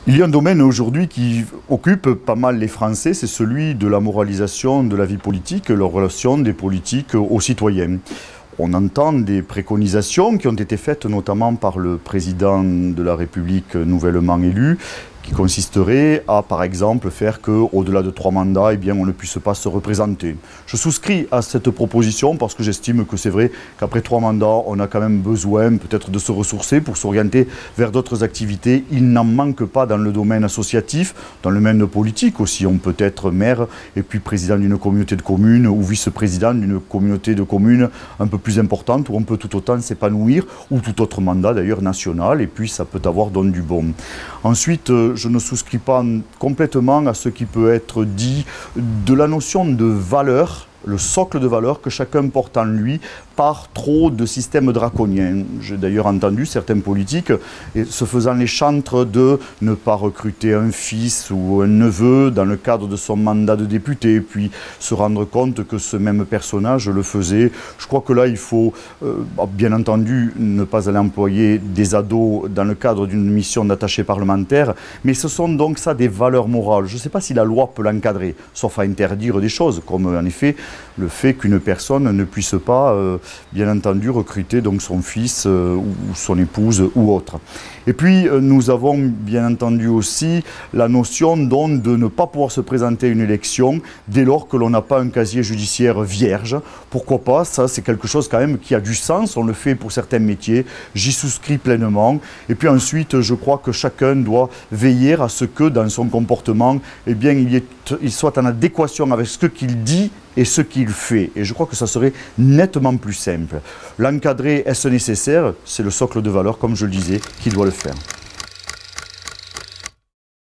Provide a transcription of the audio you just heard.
Il y a un domaine aujourd'hui qui occupe pas mal les Français, c'est celui de la moralisation de la vie politique, leur relation des politiques aux citoyens. On entend des préconisations qui ont été faites notamment par le président de la République nouvellement élu, qui consisterait à, par exemple, faire qu'au-delà de 3 mandats, eh bien, on ne puisse pas se représenter. Je souscris à cette proposition parce que j'estime que c'est vrai qu'après 3 mandats, on a quand même besoin peut-être de se ressourcer pour s'orienter vers d'autres activités. Il n'en manque pas dans le domaine associatif, dans le domaine politique aussi. On peut être maire et puis président d'une communauté de communes ou vice-président d'une communauté de communes un peu plus importante où on peut tout autant s'épanouir, ou tout autre mandat d'ailleurs national, et puis ça peut avoir donné du bon. Ensuite, je ne souscris pas complètement à ce qui peut être dit de la notion de valeur, le socle de valeur que chacun porte en lui par trop de systèmes draconiens. J'ai d'ailleurs entendu certains politiques se faisant les chantres de ne pas recruter un fils ou un neveu dans le cadre de son mandat de député, puis se rendre compte que ce même personnage le faisait. Je crois que là, il faut bien entendu ne pas aller employer des ados dans le cadre d'une mission d'attaché parlementaire, mais ce sont donc ça des valeurs morales. Je ne sais pas si la loi peut l'encadrer, sauf à interdire des choses, comme en effet le fait qu'une personne ne puisse pas, bien entendu, recruter donc son fils ou son épouse ou autre. Et puis, nous avons bien entendu aussi la notion donc de ne pas pouvoir se présenter à une élection dès lors que l'on n'a pas un casier judiciaire vierge. Pourquoi pas? Ça, c'est quelque chose quand même qui a du sens. On le fait pour certains métiers. J'y souscris pleinement. Et puis ensuite, je crois que chacun doit veiller à ce que dans son comportement, eh bien, il soit en adéquation avec ce qu'il dit et ce qu'il fait. Et je crois que ça serait nettement plus simple. L'encadrer, est-ce nécessaire? C'est le socle de valeur, comme je le disais, qui doit le faire.